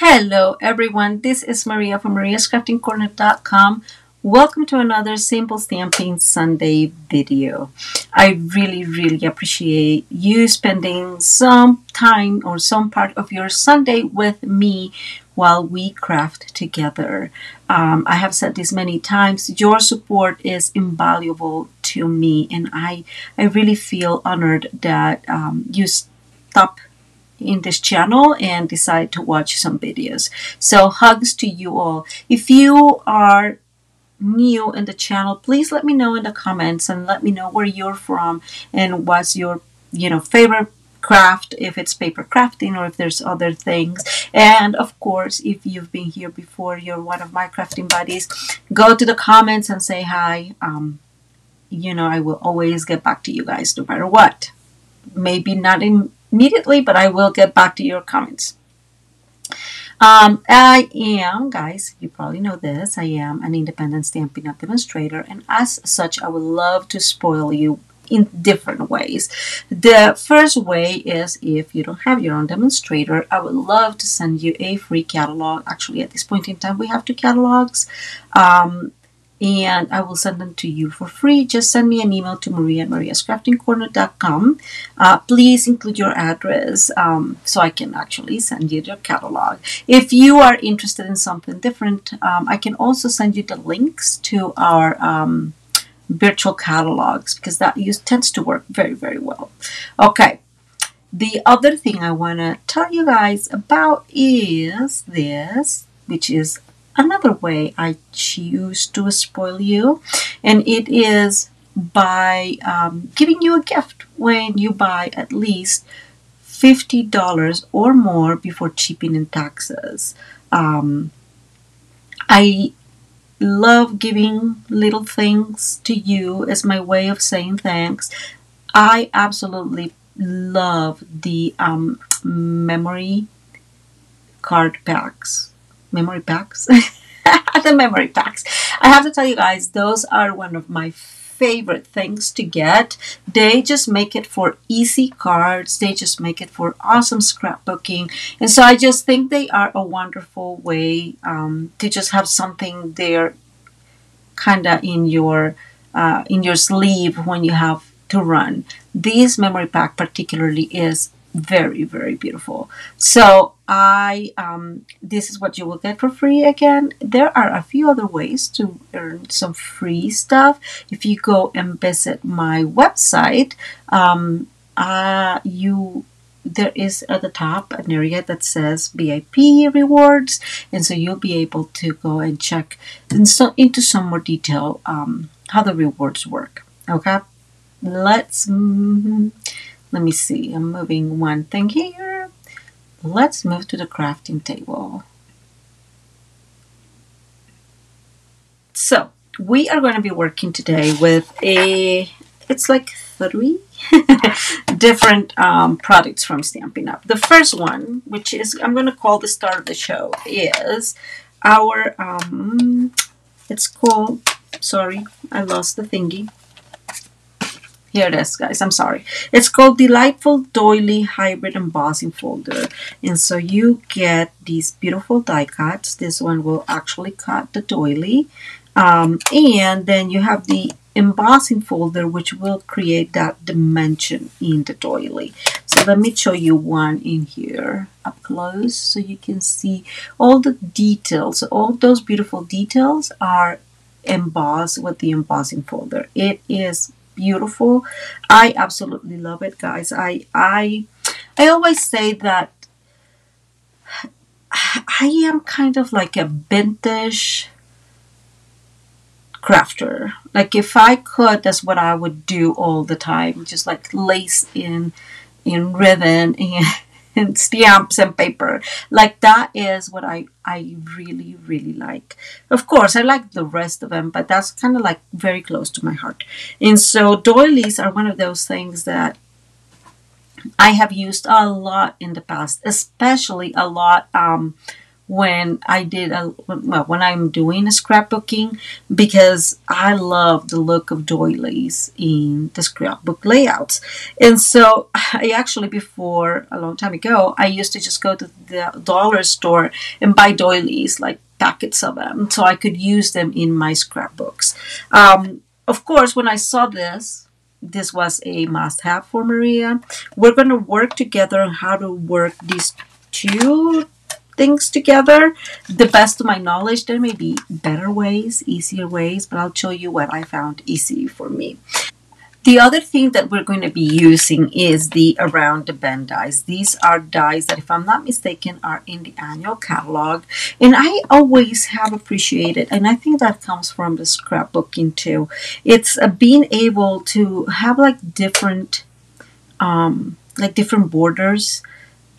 Hello everyone, this is Maria from mariascraftingcorner.com. Welcome to another Simple Stamping Sunday video. I really appreciate you spending some time or some part of your Sunday with me while we craft together. I have said this many times, your support is invaluable to me, and I really feel honored that you stop in this channel and decide to watch some videos. So hugs to you all. If you are new in the channel, please let me know in the comments and let me know where you're from and what's your favorite craft, if it's paper crafting or if there's other things. And of course, if you've been here before, you're one of my crafting buddies, go to the comments and say hi. I will always get back to you guys no matter what. Maybe not immediately, but I will get back to your comments. I am, guys, you probably know this, I am an independent Stampin' Up! Demonstrator, and as such, I would love to spoil you in different ways. The first way is, if you don't have your own demonstrator, I would love to send you a free catalog. Actually, at this point in time, we have 2 catalogs. And I will send them to you for free. Just send me an email to mariascraftingcorner.com. Please include your address so I can actually send you your catalog. If you are interested in something different, I can also send you the links to our virtual catalogs, because that tends to work very well. Okay. The other thing I want to tell you guys about is this, which is another way I choose to spoil you, and it is by giving you a gift when you buy at least $50 or more before shipping and taxes. I love giving little things to you as my way of saying thanks. I absolutely love the memory card packs. Memory packs. The memory packs. I have to tell you guys, those are one of my favorite things to get. They just make it for easy cards. They just make it for awesome scrapbooking. And so I just think they are a wonderful way to just have something there kind of in your sleeve when you have to run. This memory pack particularly is very beautiful. So this is what you will get for free. Again, there are a few other ways to earn some free stuff. If you go and visit my website, there is at the top an area that says VIP rewards, and so you'll be able to go and check into some more detail how the rewards work. Okay, let me see, I'm moving one thing here. Let's move to the crafting table. So we are going to be working today with it's like 3 different products from Stampin' Up. The first one, which is, I'm going to call the start of the show, is our, it's called, sorry, I lost the thingy. Here it is, guys. I'm sorry. It's called Delightful Doily Hybrid Embossing Folder. And so you get these beautiful die cuts. This one will actually cut the doily. And then you have the embossing folder, which will create that dimension in the doily. So let me show you one in here up close so you can see all the details. All those beautiful details are embossed with the embossing folder. It is beautiful. I absolutely love it, guys. I always say that I am kind of like a vintage crafter. Like if I could, that's what I would do all the time. Just like lace in ribbon and stamps and paper. Like that is what I really like. Of course, I like the rest of them, but that's kind of like very close to my heart. And so doilies are one of those things that I have used a lot in the past, especially a lot when I did when I'm doing a scrapbooking, because I love the look of doilies in the scrapbook layouts. And so I actually, before a long time ago, I used to just go to the dollar store and buy doilies, like packets of them, so I could use them in my scrapbooks. Of course, when I saw this was a must-have for Maria. We're going to work together on how to work these two things together. The best of my knowledge, there may be better ways, easier ways, but I'll show you what I found easy for me. The other thing that we're going to be using is the Around the Bend dies. These are dies that, if I'm not mistaken, are in the annual catalog. And I always have appreciated, and I think that comes from the scrapbooking too. It's being able to have like different borders.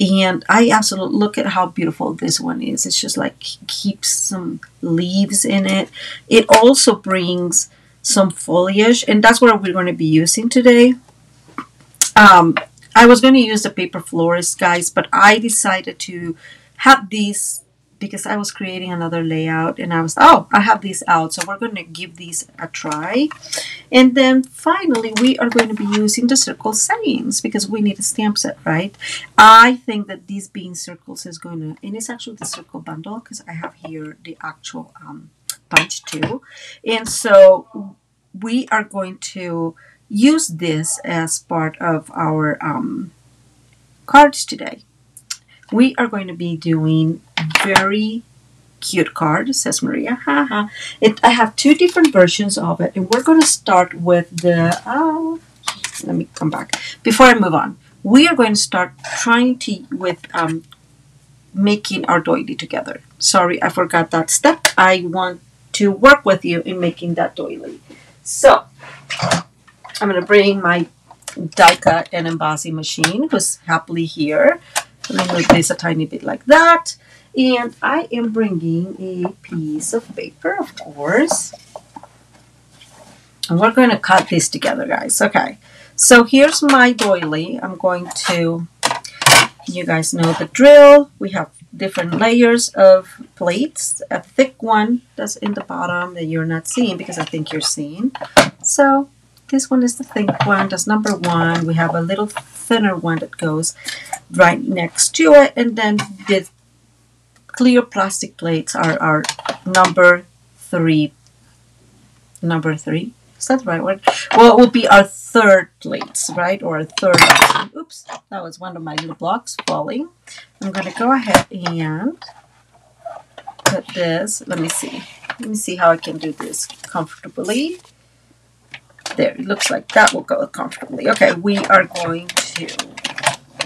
And I absolutely look at how beautiful this one is. It's just like keeps some leaves in it. It also brings some foliage, and that's what we're going to be using today. I was going to use the paper florist, guys, but I decided to have these because I was creating another layout, and I have these out, so we're going to give these a try. And then finally we are going to be using the circle sayings because we need a stamp set, right? I think that these being circles is going to, and it's actually the circle bundle because I have here the actual punch too. And so we are going to use this as part of our cards today. We are going to be doing very cute card, says Maria. Haha. I have two different versions of it, and we're going to start with the let me come back before I move on. We are going to start trying to making our doily together. Sorry, I forgot that step. I want to work with you in making that doily. So I'm going to bring my die cut and embossing machine, who's happily here. Let me move this a tiny bit like that. And I am bringing a piece of paper, of course. And we're going to cut this together, guys. Okay. So here's my doily. I'm going to, you guys know the drill. We have different layers of plates. A thick one that's in the bottom that you're not seeing because I think you're seeing. So this one is the thick one. That's number 1. We have a little thinner one that goes right next to it. And then the clear plastic plates are our number 3. Number 3? Is that the right word? Well, it will be our third plates, right? Or a third option. Oops, that was one of my little blocks falling. I'm going to go ahead and put this. Let me see how I can do this comfortably. There, it looks like that will go comfortably. Okay, we are going to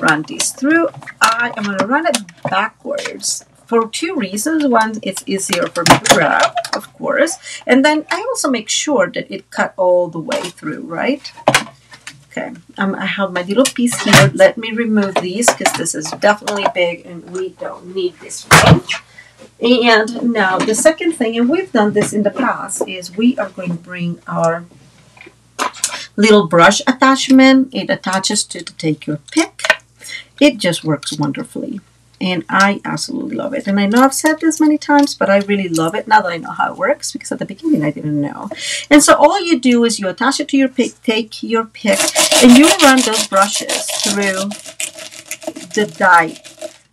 run these through. I am going to run it backwards for 2 reasons. One, it's easier for me to grab, of course. And then I also make sure that it cut all the way through, right? Okay, I have my little piece here. Let me remove these because this is definitely big and we don't need this one. And now the second thing, and we've done this in the past, is we are going to bring our little brush attachment. It attaches to the take your pick. It just works wonderfully. And I absolutely love it. And I know I've said this many times, but I really love it now that I know how it works, because at the beginning I didn't know. And so all you do is you attach it to your pick, take your pick, and you run those brushes through the die.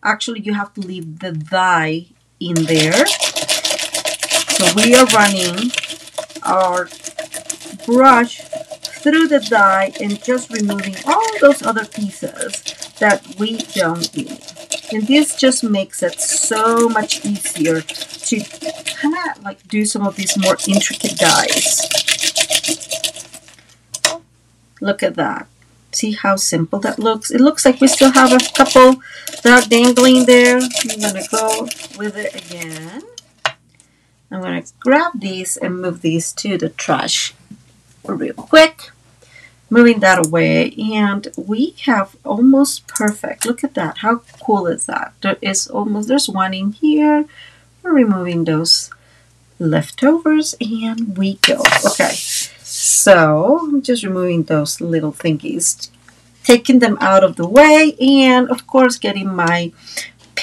Actually, you have to leave the die in there. So we are running our brush through the die and just removing all those other pieces that we don't need. And this just makes it so much easier to kind of like do some of these more intricate dies. Look at that. See how simple that looks? It looks like we still have a couple that are dangling there. I'm going to go with it again. I'm going to grab these and move these to the trash real quick. Moving that away, and we have almost perfect. Look at that. How cool is that? There's one in here. We're removing those leftovers, and we go. Okay, so I'm just removing those little thingies, taking them out of the way, and of course getting my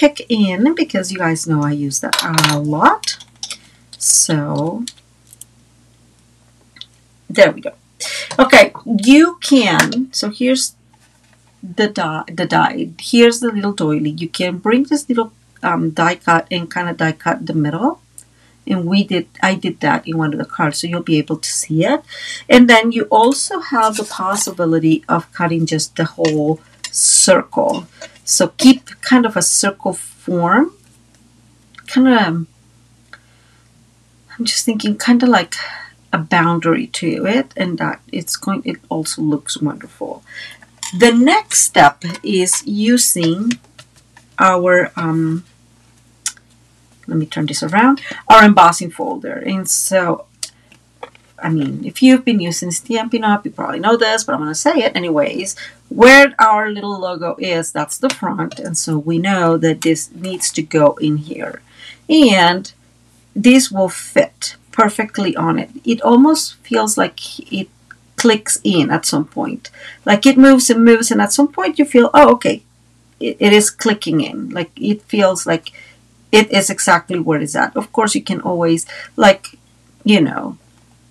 pick in, because you guys know I use that a lot. So there we go. Okay, you can, so here's the die. Here's the little doily. You can bring this little die cut and kind of die cut the middle. And I did that in one of the cards, so you'll be able to see it. And then you also have the possibility of cutting just the whole circle. So keep kind of a circle form. Kind of, I'm just thinking kind of like a boundary to it, and that it also looks wonderful. The next step is using our let me turn this around, our embossing folder. And so, I mean, if you've been using Stampin'Up, you probably know this, but I'm going to say it anyways. Where our little logo is, that's the front. And so we know that this needs to go in here. And this will fit perfectly on it. It almost feels like it clicks in at some point. Like it moves and moves, and at some point you feel, oh, okay, it is clicking in. Like it feels like it is exactly where it's at. Of course, you can always, like, you know,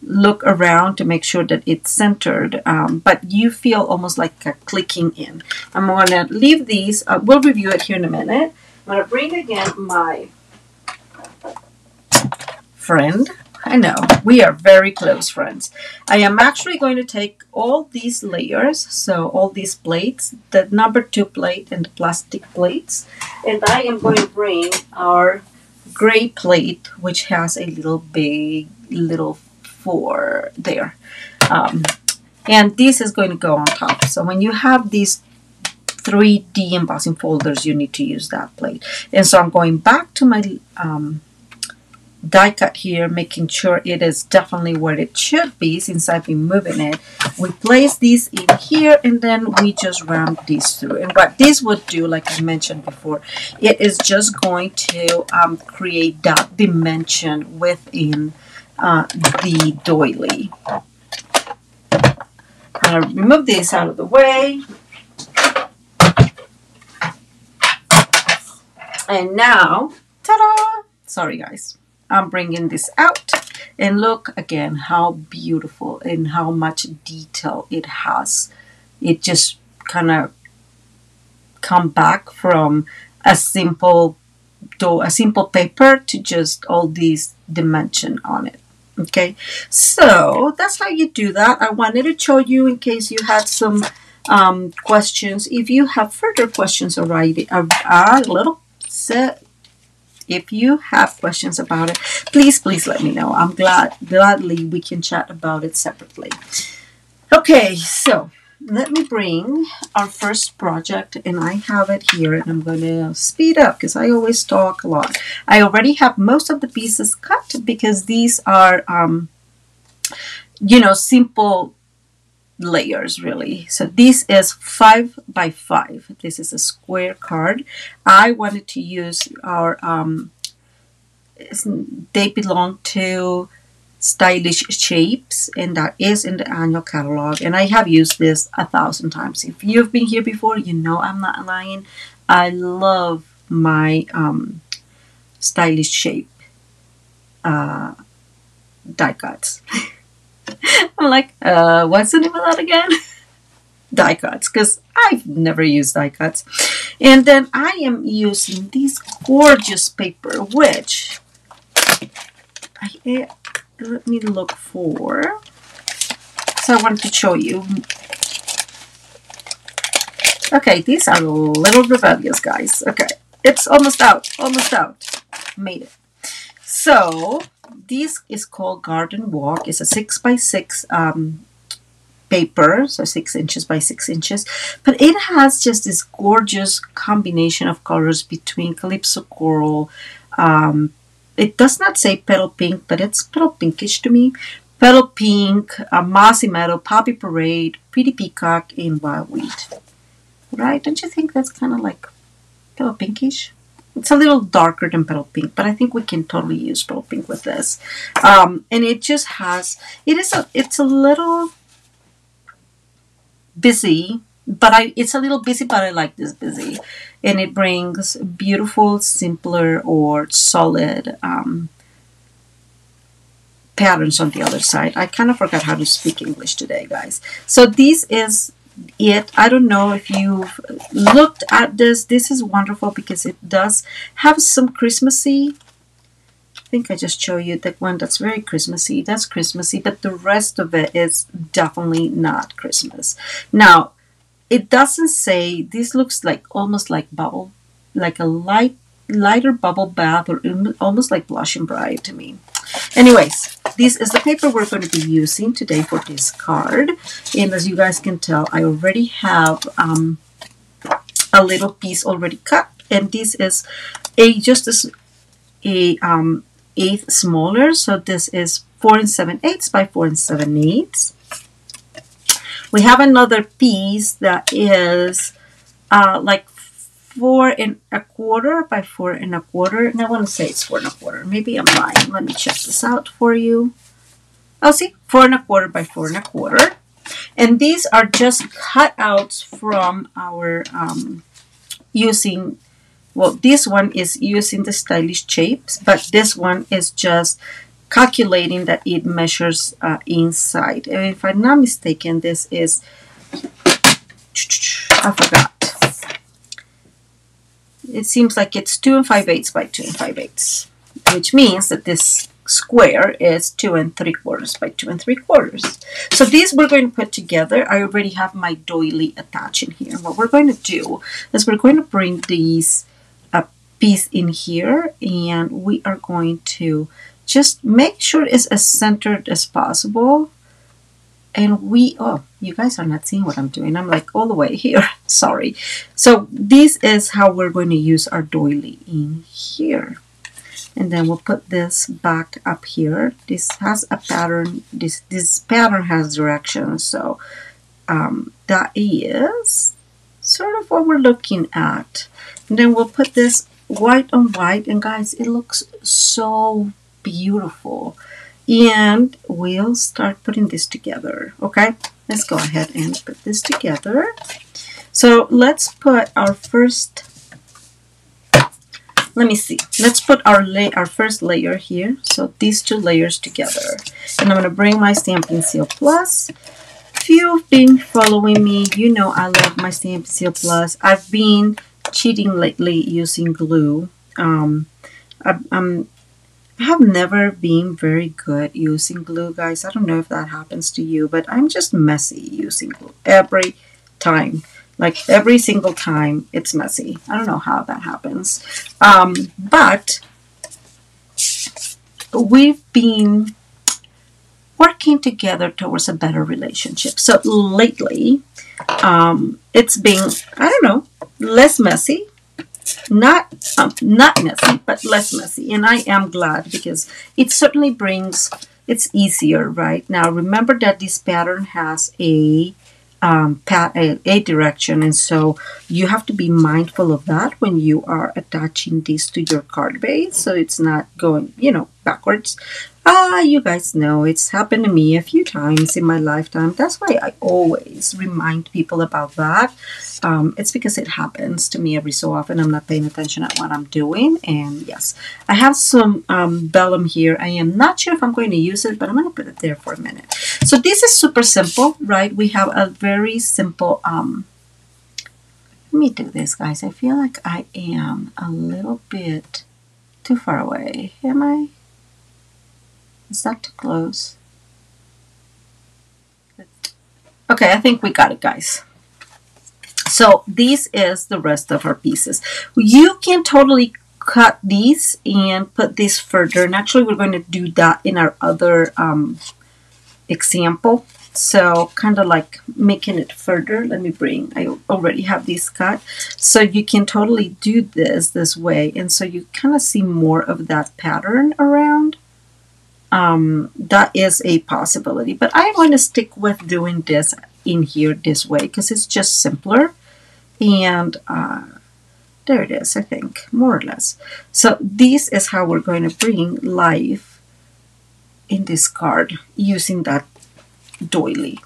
look around to make sure that it's centered, but you feel almost like a clicking in. I'm going to leave these. We'll review it here in a minute. I'm going to bring again my friend. I know, we are very close friends. I am actually going to take all these layers, so all these plates, the number 2 plate and the plastic plates, and I am going to bring our gray plate, which has a little 4 there. And this is going to go on top. So when you have these 3D embossing folders, you need to use that plate. And so I'm going back to my die cut here, making sure it is definitely where it should be since I've been moving it. We place these in here, and then we just round these through. And what this would do, like I mentioned before, it is just going to create that dimension within the doily. I'm going to remove this out of the way. And now, ta-da! Sorry guys. I'm bringing this out, and look again how beautiful and how much detail it has. It just kind of come back from a simple paper to just all these dimension on it. Okay, so that's how you do that. I wanted to show you in case you had some questions. If you have further questions already, if you have questions about it, please let me know. I'm gladly we can chat about it separately. Okay, so let me bring our first project, and I have it here, and I'm going to speed up because I always talk a lot. I already have most of the pieces cut because these are, you know, simple layers really. So this is 5 by 5. This is a square card. I wanted to use our they belong to Stylish Shapes, and that is in the annual catalog, and I have used this 1,000 times. If you've been here before, you know I'm not lying. I love my Stylish Shape die cuts. I'm like, what's the name of that again? Die cuts, because I've never used die cuts. And then I am using this gorgeous paper, which let me look for. So I wanted to show you. Okay, these are a little rebellious, guys. Okay, it's almost out, made it. So this is called Garden Walk. It's a 6 by 6 paper, so 6 inches by 6 inches, but it has just this gorgeous combination of colors between Calypso Coral. It does not say petal pink, but it's petal pinkish to me. Petal pink, mossy meadow, poppy parade, pretty peacock, and wild wheat. Right? Don't you think that's kind of like petal pinkish? It's a little darker than petal pink, but I think we can totally use petal pink with this. And it just has, it's a little busy but it's a little busy, but I like this busy. And it brings beautiful, simpler, or solid patterns on the other side. I kind of forgot how to speak English today, guys. So this is it. I don't know if you've looked at this. This is wonderful because it does have some Christmassy. I think I just show you the one that's very Christmassy. That's Christmassy, but the rest of it is definitely not Christmas. Now, it doesn't say, this looks like almost like bubble, like a lighter bubble bath, or almost like Blush and Bride to me. Anyways, this is the paper we're going to be using today for this card. And as you guys can tell, I already have a little piece already cut. And this is just a eighth smaller. So this is 4 7/8 by 4 7/8. We have another piece that is like 4 1/4 by 4 1/4, and I want to say it's 4 1/4. Maybe I'm lying. Let me check this out for you. Oh, see, 4 1/4 by 4 1/4, and these are just cutouts from our using. Well, this one is using the stylish shapes, but this one is just calculating that it measures inside. And if I'm not mistaken, this is, I forgot. It seems like it's 2 5/8 by 2 5/8, which means that this square is 2 3/4 by 2 3/4. So these we're going to put together. I already have my doily attached in here. What we're going to do is we're going to bring these piece in here, and we are going to just make sure it's as centered as possible. And oh, you guys are not seeing what I'm doing. I'm like all the way here. Sorry. So this is how we're going to use our doily in here. And then we'll put this back up here. This has a pattern. This pattern has directions. So that is sort of what we're looking at. And then we'll put this white on white. And guys, it looks so beautiful. And we'll start putting this together. Okay, let's go ahead and put this together. So let's put our first, let me see, let's put our first layer here. So these two layers together. And I'm going to bring my Stampin' Seal Plus. If you've been following me, you know I love my Stampin' Seal Plus. I've been cheating lately using glue. I have never been very good using glue, guys. I don't know if that happens to you, but I'm just messy using glue every time. Like every single time, it's messy. I don't know how that happens. But we've been working together towards a better relationship. So lately, it's been, I don't know, less messy. Not messy, but less messy, and I am glad because it certainly brings, it's easier. Right now, remember that this pattern has a direction, and so you have to be mindful of that when you are attaching this to your card base, so it's not going, you know, backwards. You guys know it's happened to me a few times in my lifetime. That's why I always remind people about that. It's because it happens to me every so often. I'm not paying attention at what I'm doing. And yes, I have some vellum here. I am not sure if I'm going to use it, but I'm going to put it there for a minute. So this is super simple, right? We have a very simple, let me do this, guys. I feel like I am a little bit too far away. Am I? Is that too close? Okay, I think we got it, guys. So this is the rest of our pieces. You can totally cut these and put this further. And actually, we're going to do that in our other example. So kind of like making it further. Let me bring, I already have these cut. So you can totally do this way. And so you kind of see more of that pattern around. That is a possibility, but I'm going to stick with doing this in here this way because it's just simpler. And there it is, I think, more or less. So this is how we're going to bring life in this card using that doily.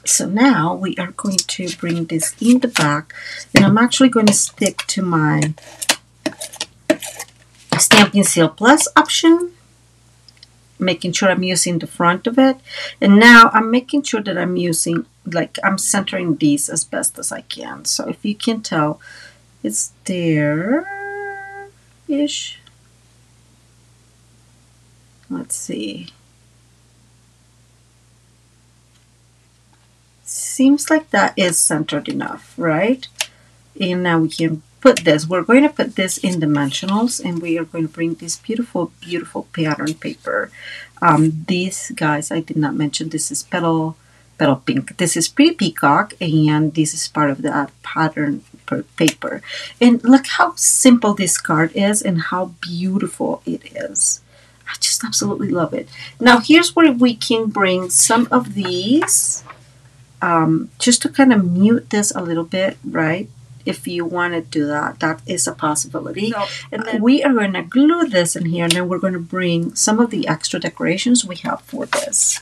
So now we are going to bring this in the back, and I'm actually going to stick to my Stampin' Seal Plus option, making sure I'm using the front of it. And now I'm making sure that I'm using, like, I'm centering these as best as I can. So if you can tell, it's there-ish. Let's see. Seems like that is centered enough, right? And now we can put this. We're going to put this in dimensionals, and we are going to bring this beautiful, beautiful pattern paper. These guys, I did not mention, this is Petal Pink. This is Pretty Peacock, and this is part of that pattern paper. And look how simple this card is and how beautiful it is. I just absolutely love it. Now here's where we can bring some of these, just to kind of mute this a little bit, right? If you want to do that, that is a possibility. So, and then we are going to glue this in here, and then we're going to bring some of the extra decorations we have for this.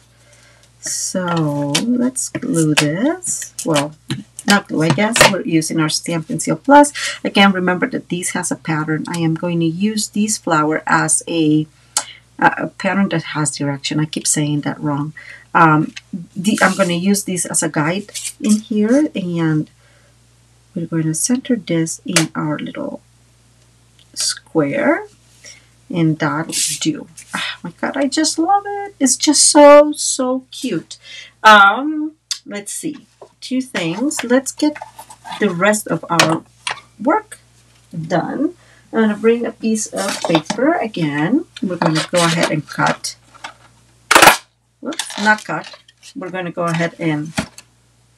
So let's glue this. Well, not glue, I guess. We're using our Stampin' Seal Plus. Again, remember that this has a pattern. I am going to use this flower as a pattern that has direction. I keep saying that wrong. I'm going to use this as a guide in here, and we're going to center this in our little square, and that'll do. Oh my God, I just love it. It's just so, so cute. Let's see. Two things. Let's get the rest of our work done. I'm going to bring a piece of paper again. We're going to go ahead and cut. Whoops, not cut. We're going to go ahead and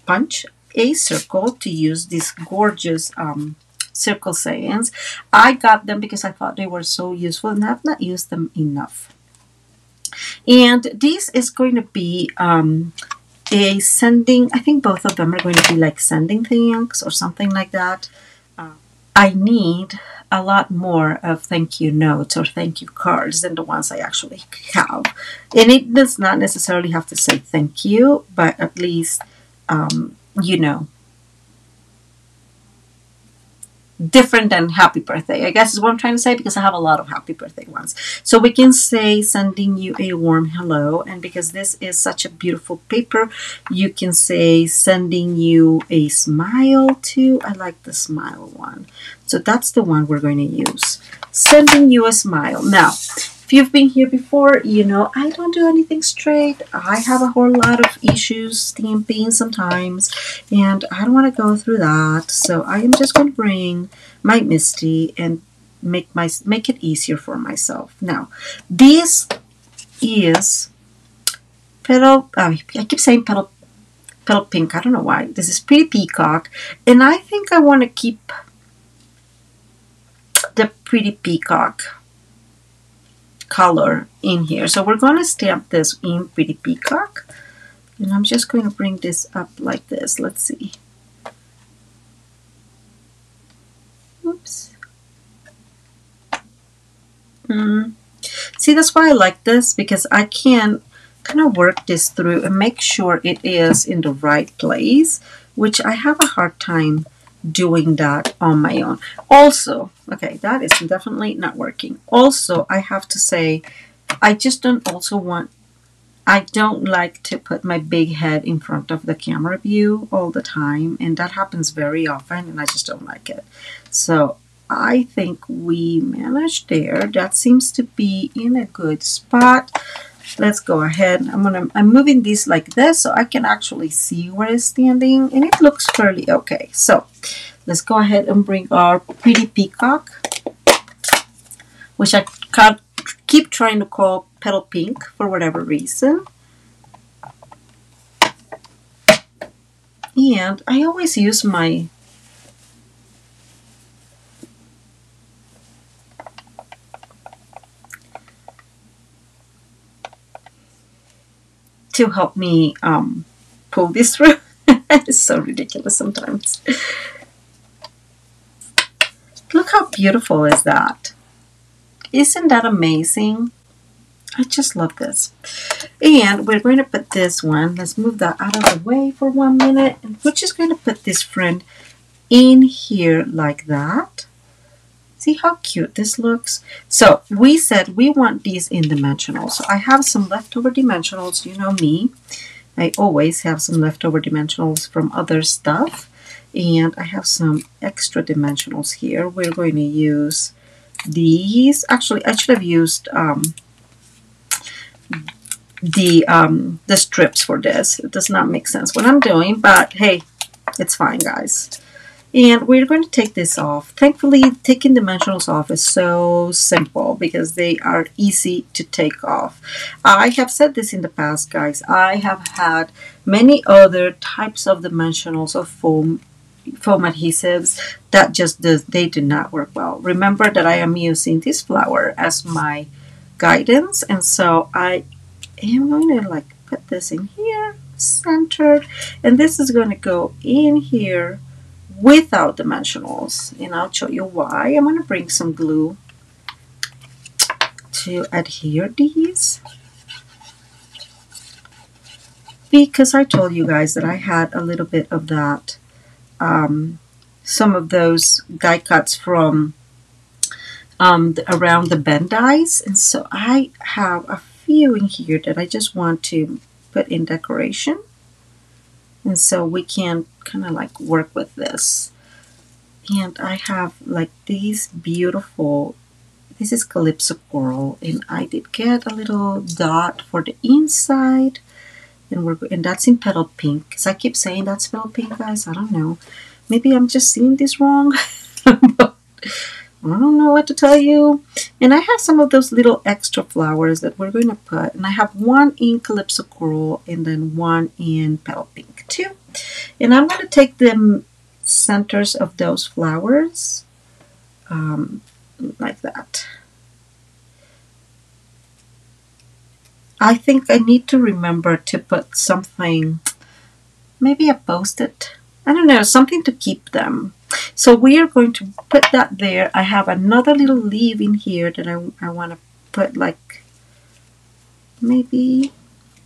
punch a circle to use these gorgeous circle sayings. I got them because I thought they were so useful, and I've not used them enough. And this is going to be a sending, I think both of them are going to be like sending thanks or something like that. I need a lot more of thank you notes or thank you cards than the ones I actually have. And it does not necessarily have to say thank you, but at least, you know, different than happy birthday, I guess is what I'm trying to say, because I have a lot of happy birthday ones. So we can say sending you a warm hello, and because this is such a beautiful paper, you can say sending you a smile too. I like the smile one, so that's the one we're going to use. Sending you a smile. Now, if you've been here before, you know I don't do anything straight. I have a whole lot of issues stamping sometimes, and I don't want to go through that. So I am just going to bring my Misty and make it easier for myself. Now, this is Petal. I keep saying Petal Pink. I don't know why. This is Pretty Peacock, and I think I want to keep the Pretty Peacock color in here. So we're going to stamp this in Pretty Peacock, and I'm just going to bring this up like this. Let's see. Oops. See, that's why I like this, because I can kind of work this through and make sure it is in the right place, which I have a hard time doing that on my own. Also, okay, that is definitely not working. Also, I have to say, I just don't I don't like to put my big head in front of the camera view all the time, and that happens very often, and I just don't like it. So I think we managed there. That seems to be in a good spot. Let's go ahead. I'm moving this like this so I can actually see where it's standing, and it looks fairly okay. So let's go ahead and bring our Pretty Peacock, which I keep trying to call Petal Pink for whatever reason. And I always use my to help me pull this through. It's so ridiculous sometimes. Look how beautiful is that. Isn't that amazing? I just love this. And we're going to put this one, let's move that out of the way for 1 minute. And we're just going to put this friend in here like that. See how cute this looks? So we said we want these in dimensionals. So I have some leftover dimensionals. You know me. I always have some leftover dimensionals from other stuff. And I have some extra dimensionals here. We're going to use these. Actually, I should have used the strips for this. It does not make sense what I'm doing, but hey, it's fine, guys. And we're going to take this off. Thankfully, taking dimensionals off is so simple because they are easy to take off. I have said this in the past, guys. I have had many other types of dimensionals of foam adhesives that they do not work well. Remember that I am using this flower as my guidance, and so I am going to like put this in here, centered, and this is going to go in here without dimensionals, and I'll show you why. I'm going to bring some glue to adhere these because I told you guys that I had a little bit of that, some of those die cuts from around the bend dies, and so I have a few in here that I just want to put in decoration. And so we can kind of like work with this. And I have like these beautiful, this is Calypso Coral, and I did get a little dot for the inside, and that's in Petal Pink. Because I keep saying that's Petal Pink, guys. I don't know. Maybe I'm just seeing this wrong. But I don't know what to tell you. And I have some of those little extra flowers that we're going to put. And I have one in Calypso Coral and then one in Petal Pink too. And I'm going to take the centers of those flowers like that. I think I need to remember to put something, maybe a post-it. I don't know, something to keep them. So we are going to put that there. I have another little leaf in here that I want to put like, maybe,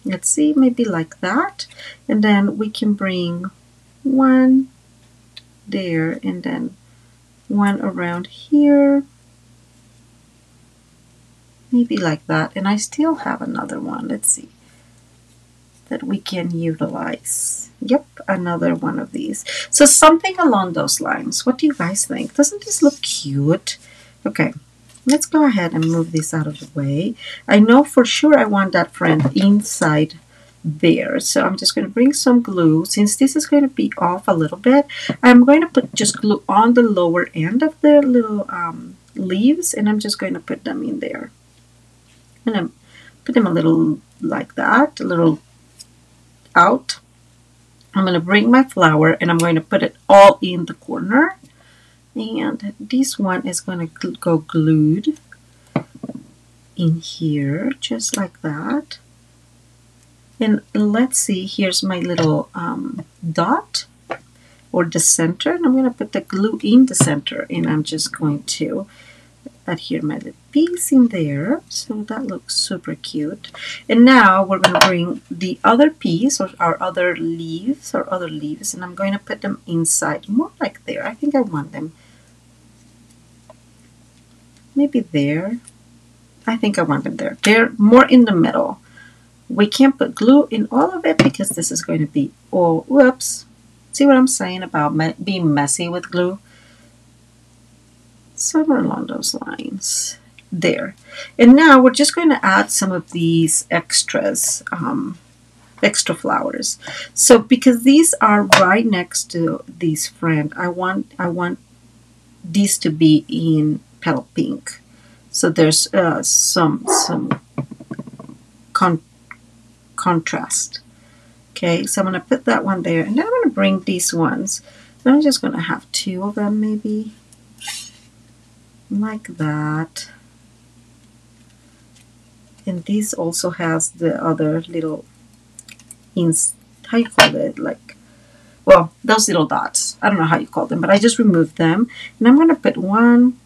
let's see, maybe like that. And then we can bring one there and then one around here. Maybe like that. And I still have another one, let's see, that we can utilize. Yep, another one of these. So something along those lines. What do you guys think? Doesn't this look cute? Okay, let's go ahead and move this out of the way. I know for sure I want that friend inside there. So I'm just going to bring some glue. Since this is going to be off a little bit, I'm going to put just glue on the lower end of the little leaves, and I'm just going to put them in there. And then put them a little like that, a little out. I'm going to bring my flower and I'm going to put it all in the corner. And this one is going to go glued in here, just like that. And let's see, here's my little dot or the center. And I'm going to put the glue in the center, and I'm just going to adhere my little piece in there. So that looks super cute. And now we're going to bring the other piece, or our other leaves, and I'm going to put them inside, more like there. I think I want them maybe there. I think I want them there. They're more in the middle. We can't put glue in all of it because this is going to be, oh, whoops. See what I'm saying about being messy with glue? Somewhere along those lines there. And now we're just going to add some of these extras, extra flowers. So because these are right next to these friend, I want these to be in Petal Pink. So there's some contrast. Okay, so I'm going to put that one there, and then I'm going to bring these ones. And I'm just going to have two of them maybe. Like that. And this also has the other little, how you call it, like, well, those little dots. I don't know how you call them, but I just removed them. And I'm going to put one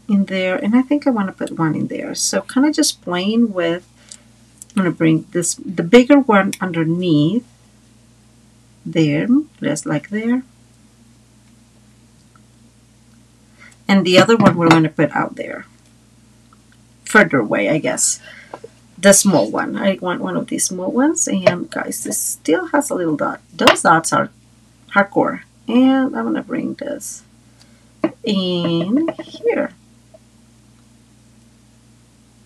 in there, and I think I want to put one in there. So kind of just playing with, I'm going to bring the bigger one underneath there, just like there. And the other one we're going to put out there, further away, I guess. The small one. I want one of these small ones. And guys, this still has a little dot. Those dots are hardcore. And I'm going to bring this in here.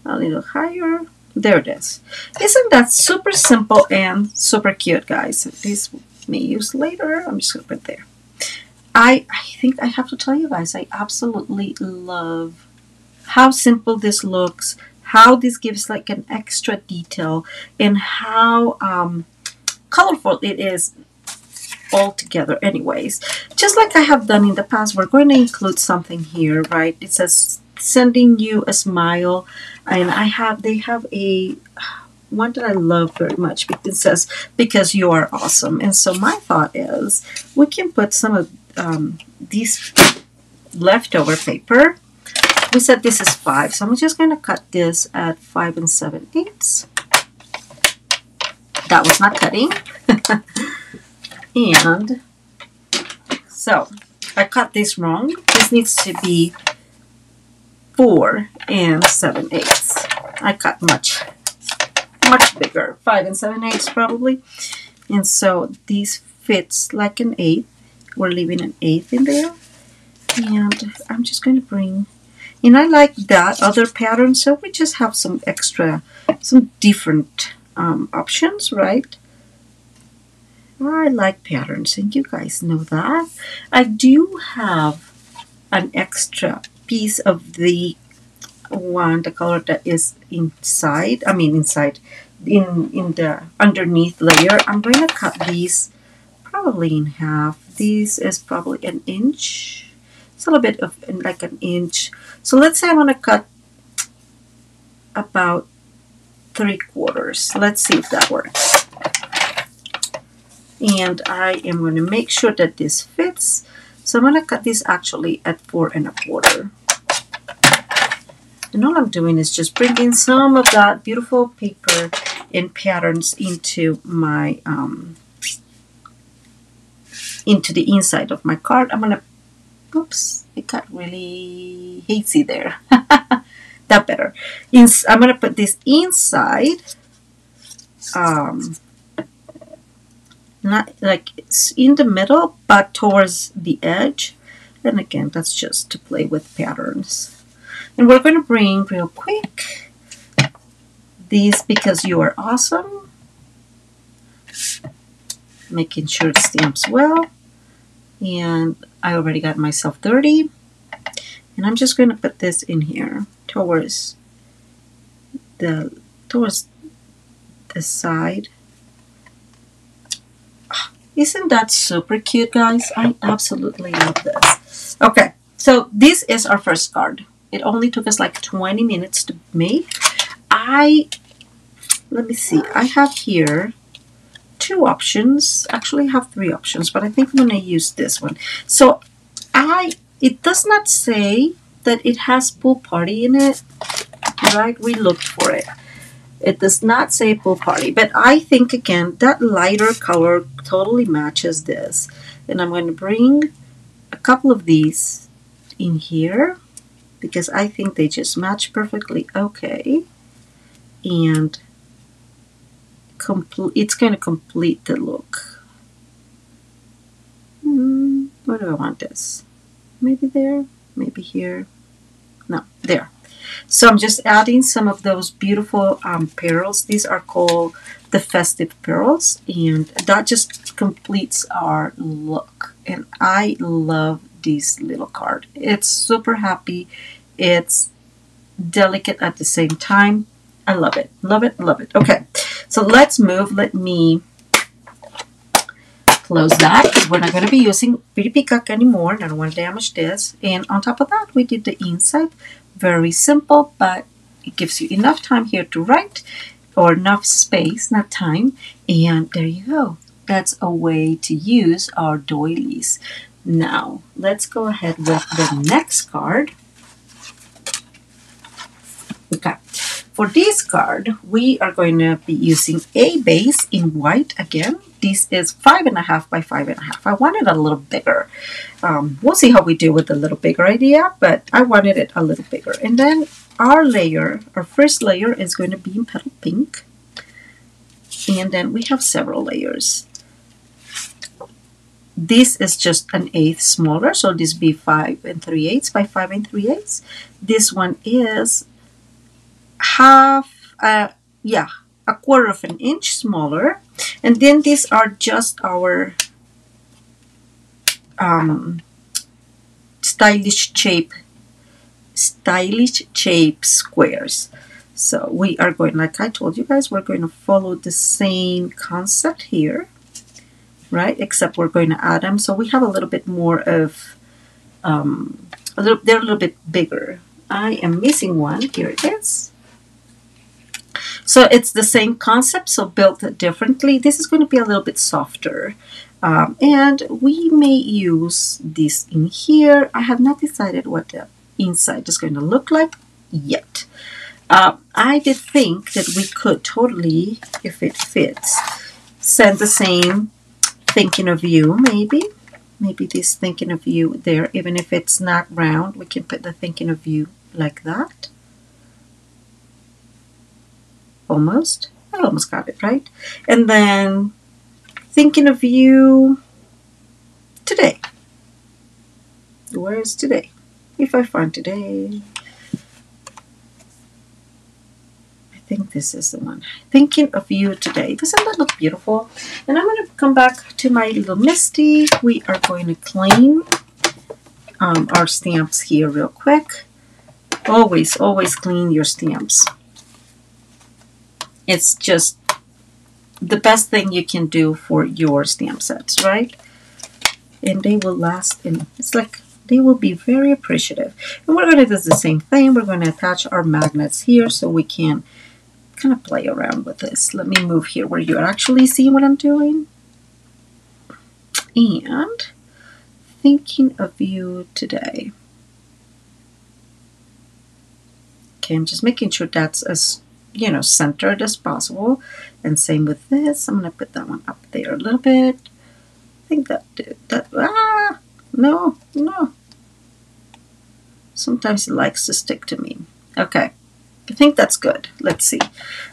A little higher. There it is. Isn't that super simple and super cute, guys? This may use later. I'm just going to put it there. I think I have to tell you guys, I absolutely love how simple this looks, how this gives like an extra detail, and how colorful it is all together anyways. Just like I have done in the past, we're going to include something here, right? It says sending you a smile, and they have a one that I love very much. It says, because you are awesome. And so my thought is we can put some of these leftover paper. We said this is 5, so I'm just going to cut this at 5 7/8. That was not cutting. And so I cut this wrong. This needs to be 4 7/8. I cut much bigger, 5 7/8 probably. And so these fits like an 8. We're leaving an 8 in there. And I'm just going to bring, and I like that other pattern, so we just have some extra, some different options, right? I like patterns, and you guys know that. I do have an extra piece of the one, the color that is inside, in the underneath layer. I'm going to cut these probably in half. This is probably an inch. It's a little bit of like an inch. So let's say I want to cut about 3/4. Let's see if that works. And I am going to make sure that this fits. So I'm going to cut this actually at 4 1/4. And all I'm doing is just bringing some of that beautiful paper and patterns into my into the inside of my card. I'm going to, oops, it got really hazy there. That better. I'm going to put this inside, not like it's in the middle, but towards the edge. And again, that's just to play with patterns. And we're going to bring real quick these because you are awesome. Making sure it stamps well. And I already got myself 30. And I'm just going to put this in here towards the side. Isn't that super cute, guys? I absolutely love this. Okay, so this is our first card. It only took us like 20 minutes to make. Let me see. I have here 2 options. Actually, I have 3 options, but I think I'm going to use this one. So it does not say that it has pool party in it, right? We looked for it. It does not say pool party, but I think again that lighter color totally matches this. And I'm going to bring a couple of these in here because I think they just match perfectly okay. And it's going to complete the look. Where do I want this? Maybe there, maybe here. No, there. So I'm just adding some of those beautiful pearls. These are called the festive pearls, and that just completes our look. And I love this little card. It's super happy. It's delicate at the same time. I love it. Love it. Love it. Okay, so let's move. Let me close that. We're not going to be using Pretty Peacock anymore. I don't want to damage this. And on top of that, we did the inside. Very simple, but it gives you enough time here to write, or enough space, not time. And there you go. That's a way to use our doilies. Now, let's go ahead with the next card. for this card, we are going to be using a base in white again. This is 5.5 by 5.5. I wanted a little bigger. We'll see how we do with the little bigger idea, but I wanted it a little bigger. And then our layer, our first layer is going to be in petal pink. And then we have several layers. This is just an 1/8 smaller, so this be 5 3/8 by 5 3/8. This one is a 1/4 of an inch smaller. And then these are just our stylish shape squares. So we are going, like I told you guys, we're going to follow the same concept here, right? Except we're going to add them. So we have a little bit more of, they're a little bit bigger. I am missing one. Here it is. So it's the same concept, so built differently. This is going to be a little bit softer. And we may use this in here. I have not decided what the inside is going to look like yet. I did think that we could totally, if it fits, send the same thinking of you, maybe this thinking of you there. Even if it's not round, we can put the thinking of you like that. Almost. I almost got it right. And then thinking of you today. Where is today? If I find today, I think this is the one. Thinking of you today. Doesn't that look beautiful? And I'm going to come back to my little Misty. We are going to clean our stamps here real quick. Always clean your stamps. It's just the best thing you can do for your stamp sets, right? And they will last, and it's like they will be very appreciative. And we're going to do the same thing. We're going to attach our magnets here so we can kind of play around with this. Let me move here where you actually see what I'm doing. And thinking of you today. Okay, I'm just making sure that's as, you know, centered as possible. And same with this. I'm going to put that one up there a little bit. I think that did that. No. Sometimes it likes to stick to me. Okay, I think that's good. Let's see.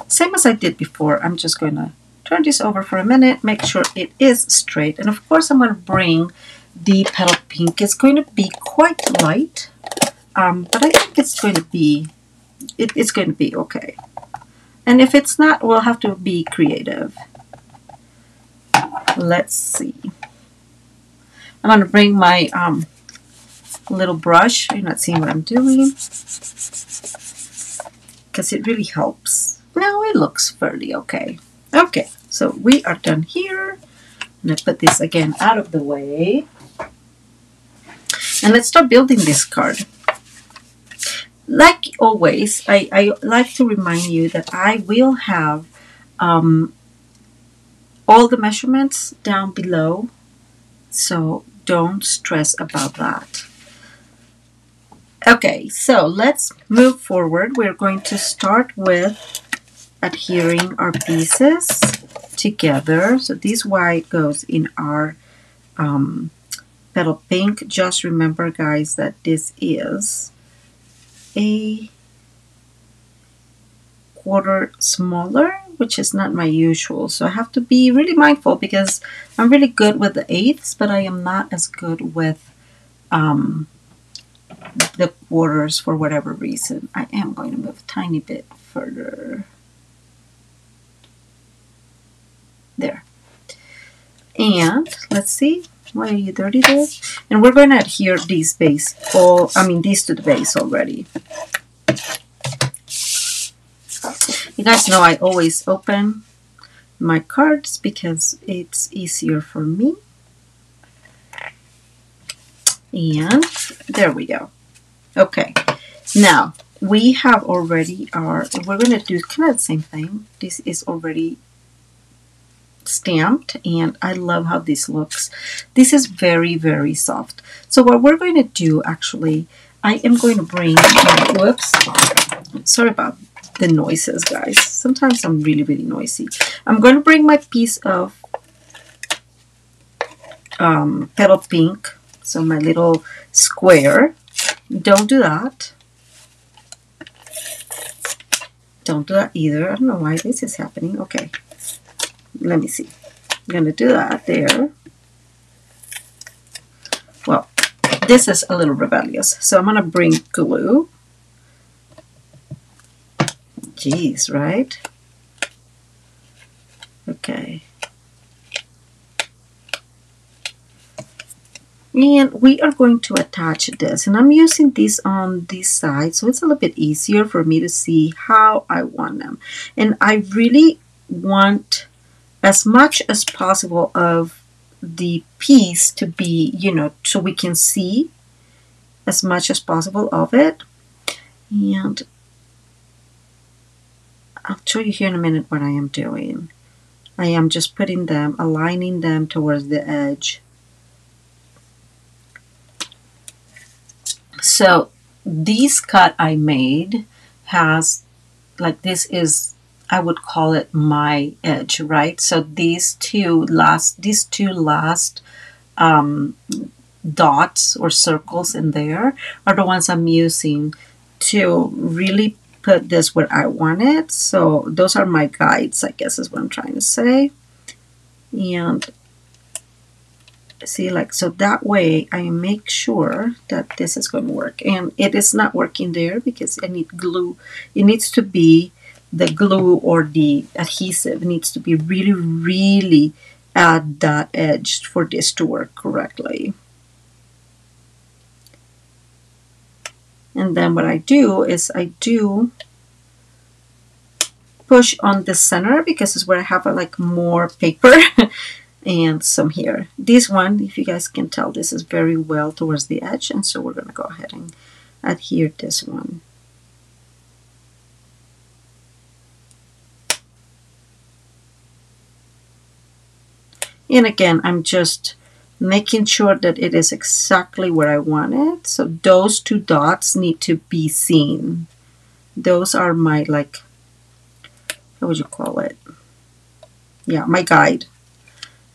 Same as I did before. I'm just going to turn this over for a minute, make sure it is straight. And of course, I'm going to bring the petal pink. It's going to be quite light, but I think it's going to be, it's going to be okay. And if it's not, we'll have to be creative. Let's see. I'm going to bring my little brush. You're not seeing what I'm doing because it really helps. Now it looks fairly okay. Okay, so we are done here. I'm going to put this again out of the way. And let's start building this card. Like always, I like to remind you that I will have all the measurements down below, so don't stress about that. Okay, so let's move forward. We're going to start with adhering our pieces together. So this white goes in our petal pink. Just remember, guys, that this is a 1/4 smaller, which is not my usual. So I have to be really mindful because I'm really good with the 1/8, but I am not as good with the 1/4s for whatever reason. I am going to move a tiny bit further. There. And let's see. Why are you dirty there? And we're going to adhere these base, these to the base already. You guys know I always open my cards because it's easier for me. And there we go. Okay, now we have already we're going to do kind of the same thing. This is already stamped and I love how this looks. This is very, very soft. So what we're going to do, actually, I am going to bring my, whoops, sorry about the noises, guys. Sometimes I'm really, really noisy. I'm going to bring my piece of petal pink, so my little square. Don't do that. Don't do that either. I don't know why this is happening. Okay, let me see. I'm going to do that there. Well, this is a little rebellious, so I'm going to bring glue. Jeez, right? Okay. And we are going to attach this, and I'm using this on this side, so it's a little bit easier for me to see how I want them. And I really want as much as possible of the piece to be, you know, so we can see as much as possible of it. And I'll show you here in a minute what I am doing. I am just putting them, aligning them towards the edge. So this cut I made has, like, this is, I would call it my edge, right? So these two last dots or circles in there are the ones I'm using to really put this where I want it. So those are my guides, I guess is what I'm trying to say. And see, like, so that way I make sure that this is going to work. And it is not working there because I need glue. It needs to be the glue or the adhesive. It needs to be really, really at that edge for this to work correctly. And then what I do is I do push on the center because it's where I have like more paper. And some here. This one, if you guys can tell, this is very well towards the edge, and so we're going to go ahead and adhere this one. And again, I'm just making sure that it is exactly where I want it. So those two dots need to be seen. Those are my, like, what would you call it? Yeah, my guide.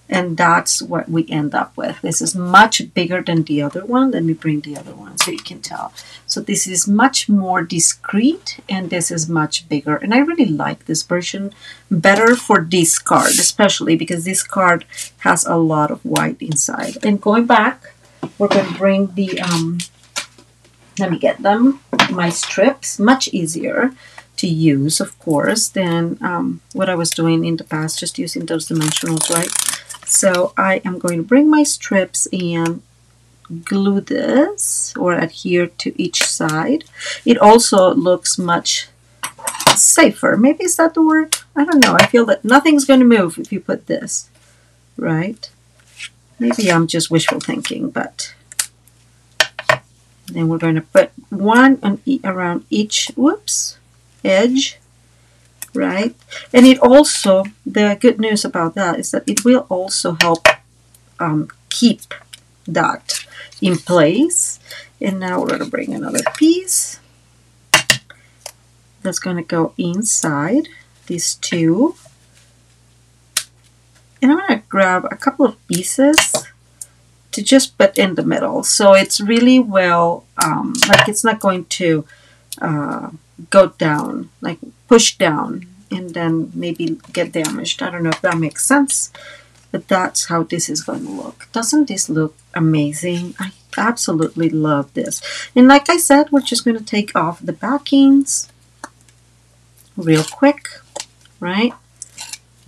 And that's what we end up with. This is much bigger than the other one. Let me bring the other one so you can tell. So this is much more discreet, and this is much bigger. And I really like this version better for this card, especially because this card has a lot of white inside. And going back, we're going to bring the, let me get them, my strips, much easier to use, of course, than what I was doing in the past, just using those dimensionals, right? So I am going to bring my strips and glue this or adhere to each side. It also looks much safer. Maybe is that the word? I don't know. I feel that nothing's going to move if you put this, right? Maybe I'm just wishful thinking, but then we're going to put one on around each, whoops, edge. Right? And it also, the good news about that is that it will also help keep that in place. And now we're going to bring another piece that's going to go inside these two. And I'm going to grab a couple of pieces to just put in the middle. So it's really well, like it's not going to go down, like push down and then maybe get damaged. I don't know if that makes sense, but that's how this is going to look. Doesn't this look amazing? I absolutely love this. And like I said, we're just going to take off the backings real quick, right?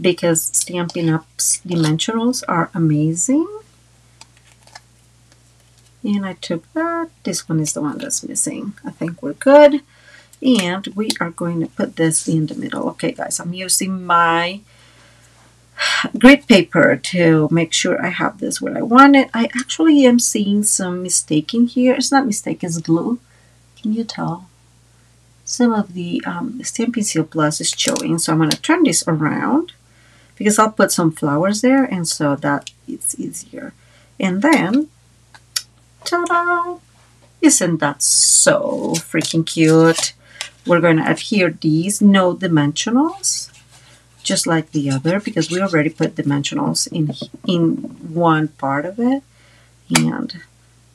Because Stampin' Up's dimensionals are amazing. And I took that. This one is the one that's missing. I think we're good. And we are going to put this in the middle. Okay, guys, I'm using my grid paper to make sure I have this where I want it. I actually am seeing some mistaking here. It's not mistake, it's glue. Can you tell? Some of the Stampin' Seal Plus is showing. So I'm going to turn this around because I'll put some flowers there, and so that it's easier. And then, ta-da! Isn't that so freaking cute? we're going to adhere these, no dimensionals, just like the other, because we already put dimensionals in one part of it. And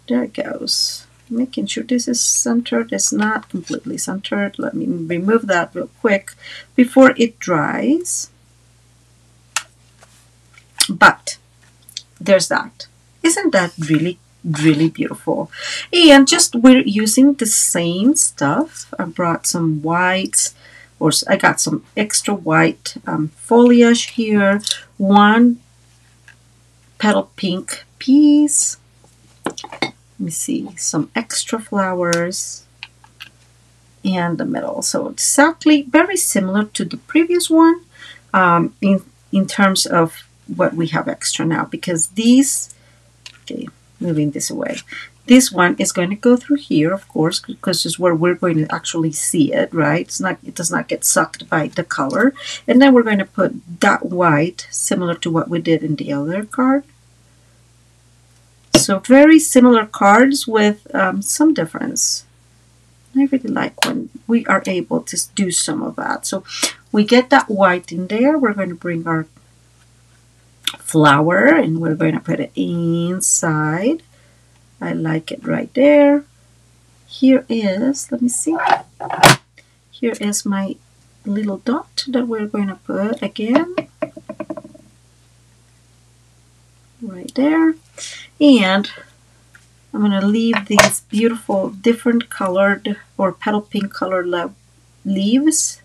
there it goes. Making sure this is centered. It's not completely centered. Let me remove that real quick before it dries. But there's that. Isn't that really, really beautiful? And just we're using the same stuff. I brought some whites, or I got some extra white foliage here. One petal pink piece. Let me see, some extra flowers in the middle. So exactly very similar to the previous one in terms of what we have extra now, because these, okay, moving this away. This one is going to go through here, of course, because this is where we're going to actually see it, right? It's not, it does not get sucked by the color. And then we're going to put that white, similar to what we did in the other card. So very similar cards with some difference. I really like when we are able to do some of that. So we get that white in there. We're going to bring our flower and we're going to put it inside. I like it right there. Here is, let me see. Here is my little dot that we're going to put again. Right there. And I'm going to leave these beautiful different colored or petal pink colored leaves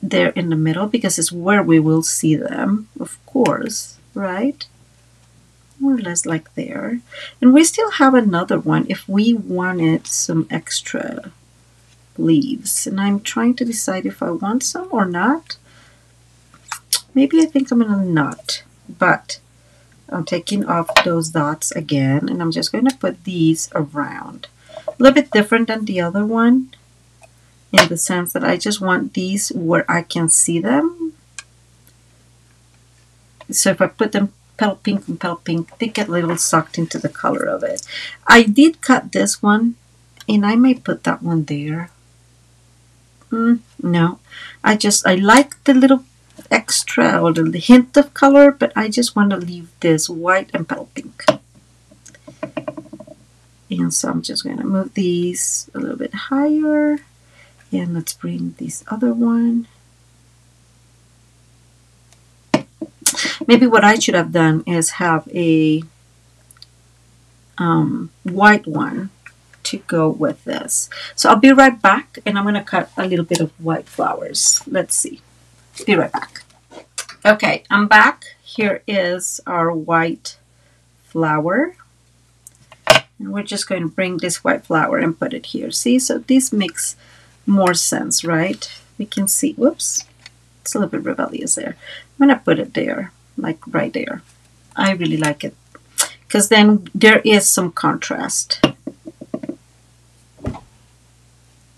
there in the middle, because it's where we will see them, of course, right? More or less like there. And we still have another one if we wanted some extra leaves. And I'm trying to decide if I want some or not. Maybe I think I'm going to not, but I'm taking off those dots again, and I'm just going to put these around. A little bit different than the other one, in the sense that I just want these where I can see them. So if I put them petal pink and petal pink, they get a little sucked into the color of it. I did cut this one, and I may put that one there. No, I like the little extra or the hint of color, but I just want to leave this white and petal pink. And so I'm just going to move these a little bit higher, and let's bring this other one. Maybe what I should have done is have a white one to go with this. So I'll be right back, and I'm going to cut a little bit of white flowers. Let's see. Be right back. Okay, I'm back. Here is our white flower. And we're just going to bring this white flower and put it here. See, so this makes more sense, right? We can see, whoops, it's a little bit rebellious there. I'm going to put it there, like right there. I really like it, because then there is some contrast.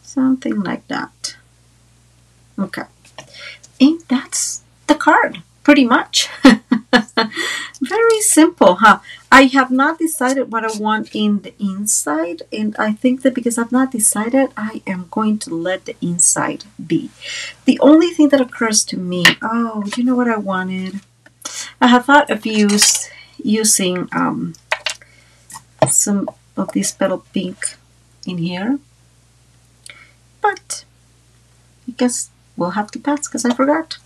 Something like that. Okay. And that's the card, pretty much. Very simple, huh? I have not decided what I want in the inside, and I think that because I've not decided, I am going to let the inside be. The only thing that occurs to me, oh, you know what I wanted? I have thought of using some of this petal pink in here, but I guess we'll have to pass because I forgot.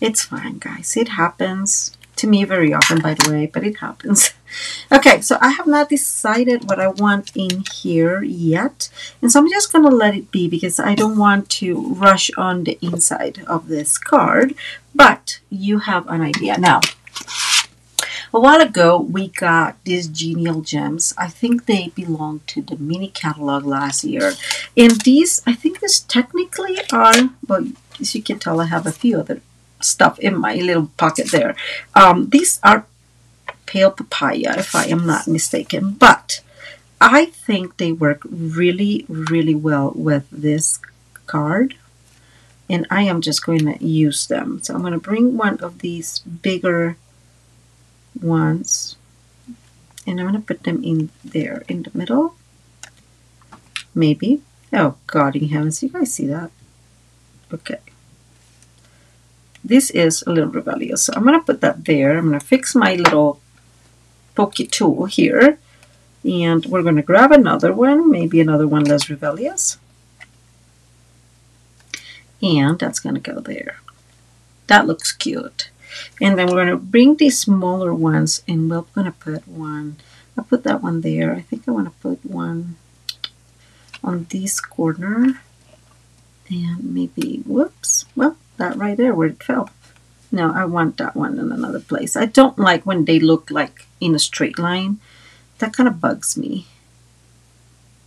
It's fine, guys. It happens to me very often, by the way, but it happens. Okay, so I have not decided what I want in here yet. And so I'm just going to let it be because I don't want to rush on the inside of this card. But you have an idea. Now, a while ago, we got these Genial Gems. I think they belong to the mini catalog last year. And these, I think these technically are, well, as you can tell, I have a few other stuff in my little pocket there. These are pale papaya, if I am not mistaken. But I think they work really, really well with this card. And I am just going to use them. So I'm going to bring one of these bigger ones, and I'm going to put them in there in the middle. maybe. Oh, God in heavens, you guys see that? Okay. This is a little rebellious, so I'm going to put that there. I'm going to fix my little pokey tool here, and we're going to grab another one, maybe another one less rebellious, and that's going to go there. That looks cute. And then we're going to bring these smaller ones, and we're going to put one. I'll put that one there. I think I want to put one on this corner, and maybe, whoops, well, that right there where it fell. No, I want that one in another place. I don't like when they look like in a straight line. That kind of bugs me.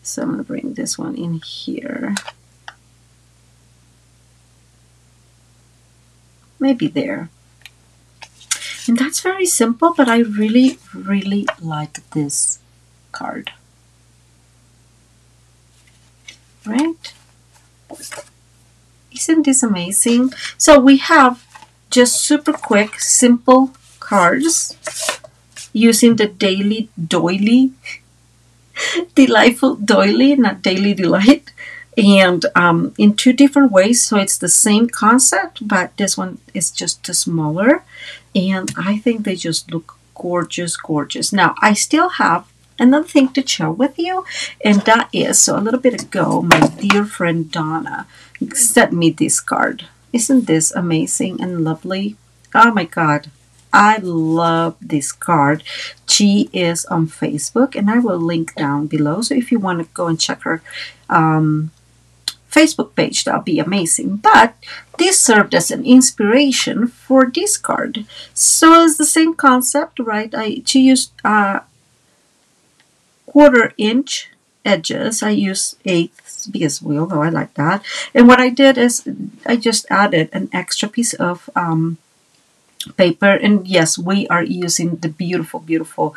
So I'm going to bring this one in here. Maybe there. And that's very simple, but I really, really like this card. Right? Isn't this amazing? So we have just super quick, simple cards using the daily doily, delightful doily, not daily delight, and in two different ways. So it's the same concept, but this one is just smaller, and I think they just look gorgeous, gorgeous. Now I still have another thing to share with you, and that is, so a little bit ago, my dear friend Donna sent me this card. Isn't this amazing and lovely? Oh my God, I love this card. She is on Facebook, and I will link down below. So if you want to go and check her Facebook page, that'll be amazing. But this served as an inspiration for this card. So it's the same concept, right? She used 1/4 inch edges. I use 1/8 because we all know I like that. And what I did is I just added an extra piece of paper. And yes, we are using the beautiful, beautiful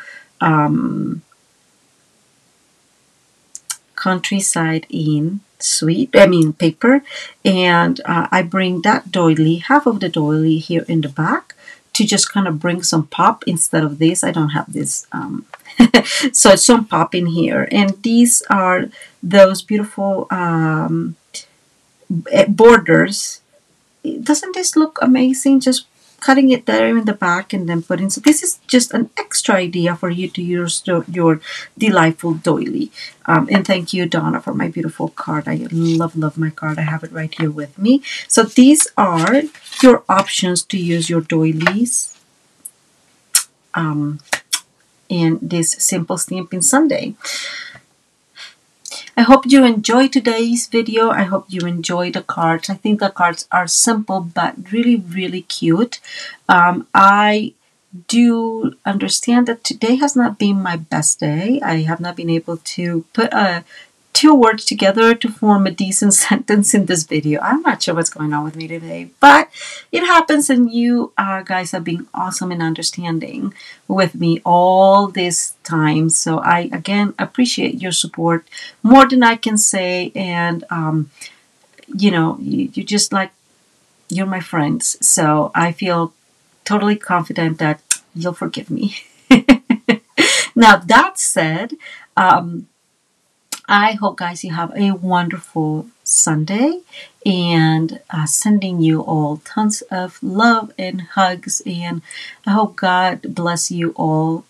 Countryside in paper. And I bring that doily, half of the doily here in the back, to just kind of bring some pop instead of this. I don't have this. So it's some pop in here. And these are those beautiful borders. Doesn't this look amazing? Just cutting it there in the back and then putting. So this is just an extra idea for you to use your delightful doily. And thank you, Donna, for my beautiful card. I love, love my card. I have it right here with me. So these are your options to use your doilies in this Simple Stampin' Sunday. I hope you enjoyed today's video. I hope you enjoy the cards. I think the cards are simple but really, really cute. I do understand that today has not been my best day. I have not been able to put two words together to form a decent sentence in this video. I'm not sure what's going on with me today, but it happens, and you guys have been awesome and understanding with me all this time. So I, again, appreciate your support more than I can say. And, you know, you just like, you're my friends. So I feel totally confident that you'll forgive me. Now, that said, I hope, guys, you have a wonderful Sunday, and sending you all tons of love and hugs, and I hope God bless you all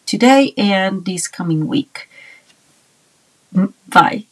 today and this coming week. Bye.